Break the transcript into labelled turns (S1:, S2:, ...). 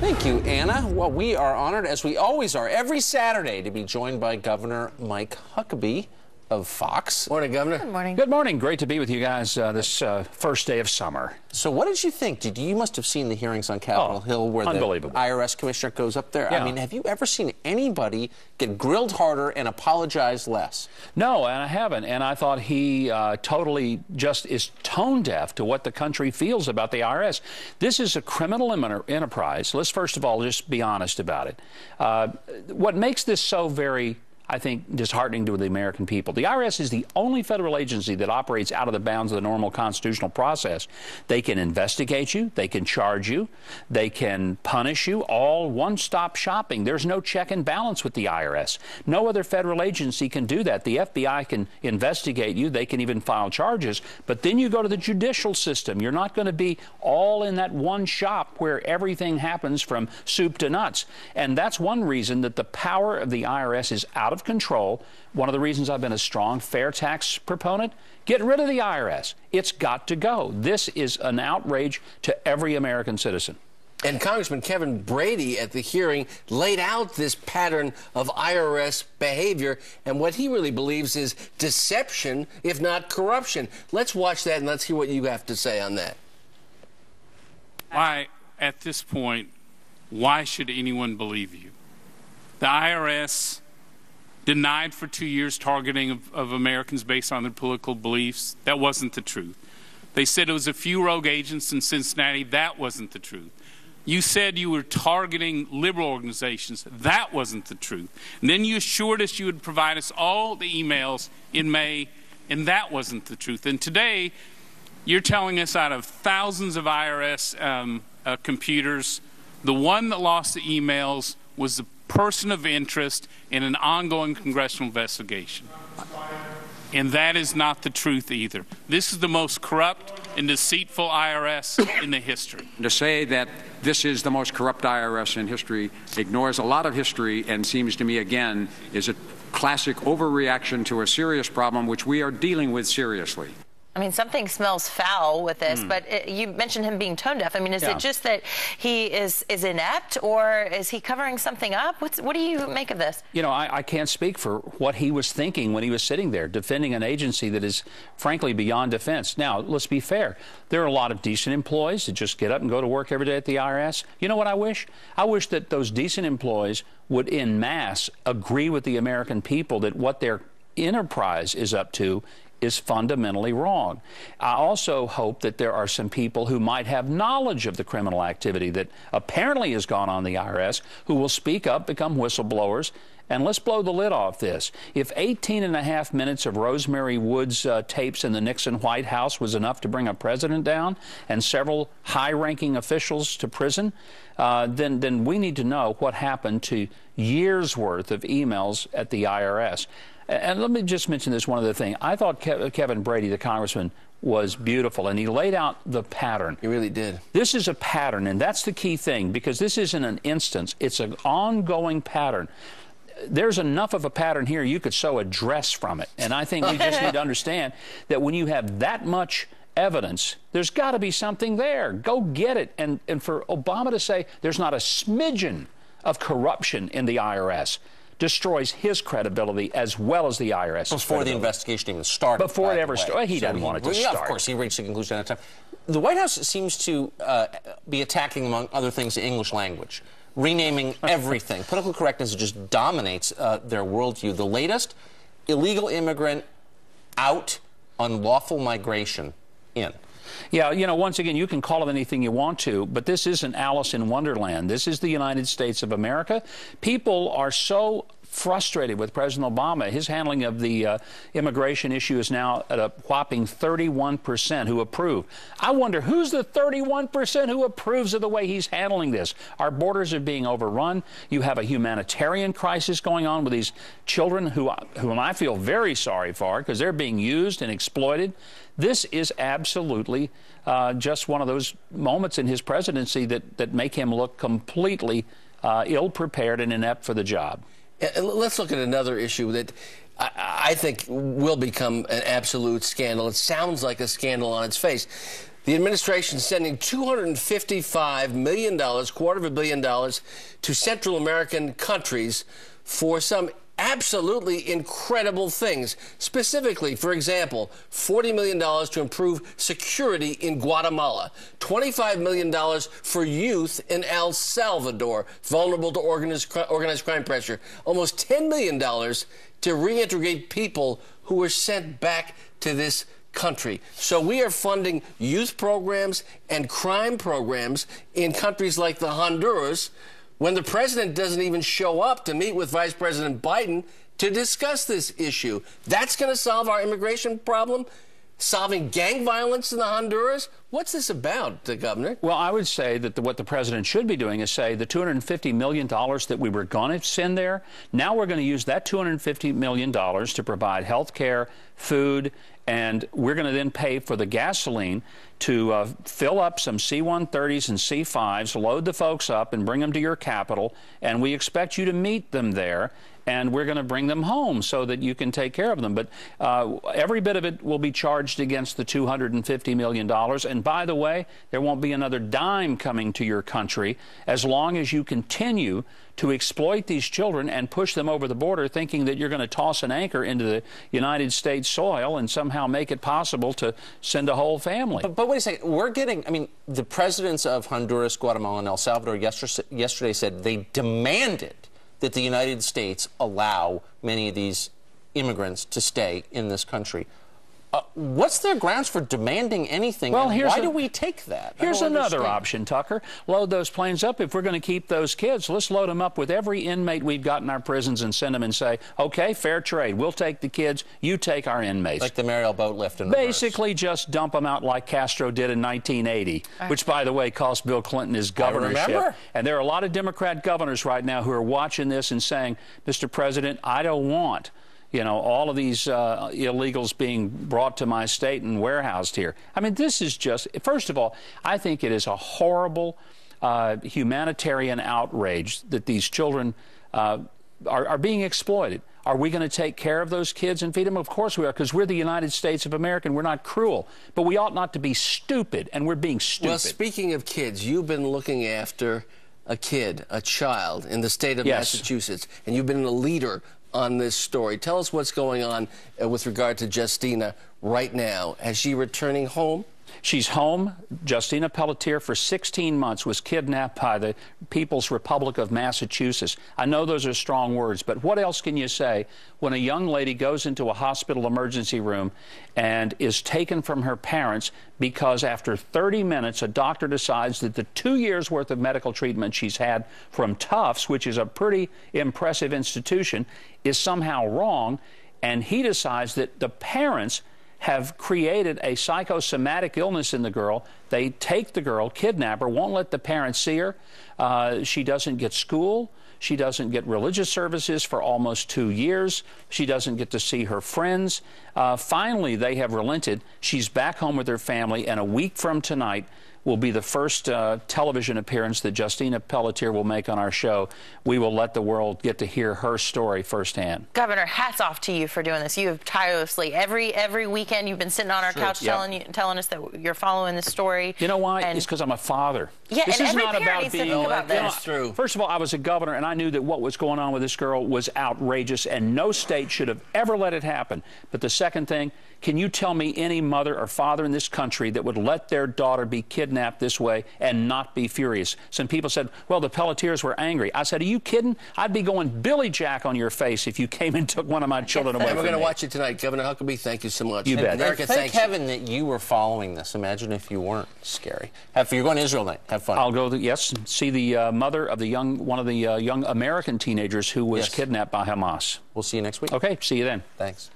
S1: Thank you, Anna. Well, we are honored, as we always are, every Saturday to be joined by Governor Mike Huckabee of Fox.
S2: Morning, Governor.
S3: Good morning.
S4: Good morning. Great to be with you guys this first day of summer.
S1: So what did you think? You must have seen the hearings on Capitol Hill where the IRS Commissioner goes up there.
S4: Yeah.
S1: I mean, have you ever seen anybody get grilled harder and apologize less?
S4: No, and I haven't. And I thought he totally just is tone deaf to what the country feels about the IRS. This is a criminal enterprise. Let's first of all just be honest about it. What makes this so very, I think, disheartening to the American people. The IRS is the only federal agency that operates out of the bounds of the normal constitutional process. They can investigate you, they can charge you, they can punish you, all one-stop shopping. There's no check and balance with the IRS. No other federal agency can do that. The FBI can investigate you, they can even file charges, but then you go to the judicial system. You're not going to be all in that one shop where everything happens from soup to nuts. And that's one reason that the power of the IRS is out of control. One of the reasons I've been a strong fair tax proponent, get rid of the IRS. It's got to go. This is an outrage to every American citizen.
S2: And Congressman Kevin Brady at the hearing laid out this pattern of IRS behavior and what he really believes is deception, if not corruption. Let's watch that and let's hear what you have to say on that.
S5: Why, at this point, why should anyone believe you? The IRS denied for 2 years targeting of Americans based on their political beliefs. That wasn't the truth. They said it was a few rogue agents in Cincinnati. That wasn't the truth. You said you were targeting liberal organizations. That wasn't the truth. And then you assured us you would provide us all the emails in May, and that wasn't the truth. And today, you're telling us out of thousands of IRS computers, the one that lost the emails was the person of interest in an ongoing congressional investigation. And that is not the truth either. This is the most corrupt and deceitful IRS in the history.
S6: To say that this is the most corrupt IRS in history ignores a lot of history and seems to me, again, is a classic overreaction to a serious problem which we are dealing with seriously.
S3: I mean, something smells foul with this, but you mentioned him being tone deaf. I mean, is it just that he is inept, or is he covering something up? What do you make of this?
S4: You know, I can't speak for what he was thinking when he was sitting there defending an agency that is, frankly, beyond defense. Now, let's be fair. There are a lot of decent employees that just get up and go to work every day at the IRS. You know what I wish? I wish that those decent employees would, en masse, agree with the American people that what their enterprise is up to is fundamentally wrong. I also hope that there are some people who might have knowledge of the criminal activity that apparently has gone on the IRS who will speak up, become whistleblowers, and let's blow the lid off this. If 18 and a half minutes of Rosemary Woods tapes in the Nixon White House was enough to bring a president down and several high-ranking officials to prison, then we need to know what happened to years' worth of emails at the IRS. And let me just mention this one other thing. I thought Kevin Brady, the congressman, was beautiful, and he laid out the pattern.
S2: He really did.
S4: This is a pattern, and that's the key thing, because this isn't an instance. It's an ongoing pattern. There's enough of a pattern here you could sew a dress from it. And I think we just need to understand that when you have that much evidence, there's got to be something there. Go get it. And for Obama to say there's not a smidgen of corruption in the IRS destroys his credibility as well as the IRS.
S1: Before the investigation even started.
S4: Before it ever started. He doesn't want it to start.
S1: Of course, he reached the conclusion at that time. The White House seems to be attacking, among other things, the English language, renaming everything. Political correctness just dominates their worldview. The latest, illegal immigrant out, unlawful migration in.
S4: Yeah, you know, once again, you can call it anything you want to, but this isn't Alice in Wonderland. This is the United States of America. People are so frustrated with President Obama. His handling of the immigration issue is now at a whopping 31% who approve. I wonder who's the 31% who approves of the way he's handling this. Our borders are being overrun. You have a humanitarian crisis going on with these children whom I feel very sorry for because they're being used and exploited. This is absolutely just one of those moments in his presidency that make him look completely ill-prepared and inept for the job.
S2: Let's look at another issue that I think will become an absolute scandal. It sounds like a scandal on its face. The administration sending $255 million, $250 million, to Central American countries for some absolutely incredible things. Specifically, for example, $40 million to improve security in Guatemala, $25 million for youth in El Salvador, vulnerable to organized crime pressure, almost $10 million to reintegrate people who were sent back to this country. So we are funding youth programs and crime programs in countries like the Honduras, when the president doesn't even show up to meet with Vice President Biden to discuss this issue. That's going to solve our immigration problem? Solving gang violence in the Honduras? What's this about, Governor?
S4: Well, I would say that what the president should be doing is say the $250 million that we were going to send there, now we're going to use that $250 million to provide health care, food, and we're going to then pay for the gasoline to fill up some C-130s and C-5s, load the folks up and bring them to your capital, and we expect you to meet them there, and we're going to bring them home so that you can take care of them. But every bit of it will be charged against the $250 million. And by the way, there won't be another dime coming to your country as long as you continue to exploit these children and push them over the border thinking that you're going to toss an anchor into the United States soil and somehow make it possible to send a whole family.
S1: But wait a second. We're getting, I mean, the presidents of Honduras, Guatemala, and El Salvador yesterday said they demanded that the United States allow many of these immigrants to stay in this country. What's their grounds for demanding anything?
S4: Well,
S1: why do we take that?
S4: Here's another option, Tucker. Load those planes up. If we're going to keep those kids, let's load them up with every inmate we've got in our prisons and send them and say, okay, fair trade. We'll take the kids. You take our inmates.
S1: Like the Mariel boat lift in
S4: Basically, just dump them out like Castro did in 1980, which, by the way, cost Bill Clinton his governorship.
S1: I remember.
S4: And there are a lot of Democrat governors right now who are watching this and saying, Mr. President, I don't want all of these illegals being brought to my state and warehoused here. I mean, this is just, first of all, I think it is a horrible humanitarian outrage that these children are being exploited. Are we going to take care of those kids and feed them? Of course we are, because we're the United States of America and we're not cruel. But we ought not to be stupid, and we're being stupid.
S2: Well, speaking of kids, you've been looking after a child in the state of Massachusetts, and you've been a leader on this story. Tell us what's going on with regard to Justina right now. Is she returning home?
S4: She's home. Justina Pelletier, for 16 months, was kidnapped by the People's Republic of Massachusetts. I know those are strong words, but what else can you say when a young lady goes into a hospital emergency room and is taken from her parents because after 30 minutes a doctor decides that the 2 years' worth of medical treatment she's had from Tufts, which is a pretty impressive institution, is somehow wrong, and he decides that the parents have created a psychosomatic illness in the girl. They take the girl, kidnap her, won't let the parents see her. She doesn't get school. She doesn't get religious services for almost 2 years. She doesn't get to see her friends. Finally, they have relented. She's back home with her family, and a week from tonight will be the first television appearance that Justina Pelletier will make on our show. We will let the world get to hear her story firsthand.
S3: Governor, hats off to you for doing this. You have tirelessly, every weekend, you've been sitting on our couch telling us that you're following this story.
S4: You know why? It's because I'm a father.
S3: Yeah,
S4: this
S3: and
S4: is
S3: every
S4: not
S3: parent
S4: about
S3: needs to
S4: being.
S3: think about this.
S2: That's true.
S4: First of all, I was a governor, and I knew that what was going on with this girl was outrageous, and no state should have ever let it happen. But the second thing, can you tell me any mother or father in this country that would let their daughter be kidnapped this way and not be furious? Some people said, well, the Pelletiers were angry. I said, are you kidding? I'd be going Billy Jack on your face if you came and took one of my children away from me.
S2: We're going to watch it tonight. Governor Huckabee, thank you so much.
S4: You bet.
S2: America,
S1: thank heaven that you were following this. Imagine if you weren't. Scary. You're going to Israel tonight. Have fun.
S4: I'll go, see the mother of one of the young American teenagers who was kidnapped by Hamas.
S1: We'll see you next week.
S4: Okay, see you then.
S1: Thanks.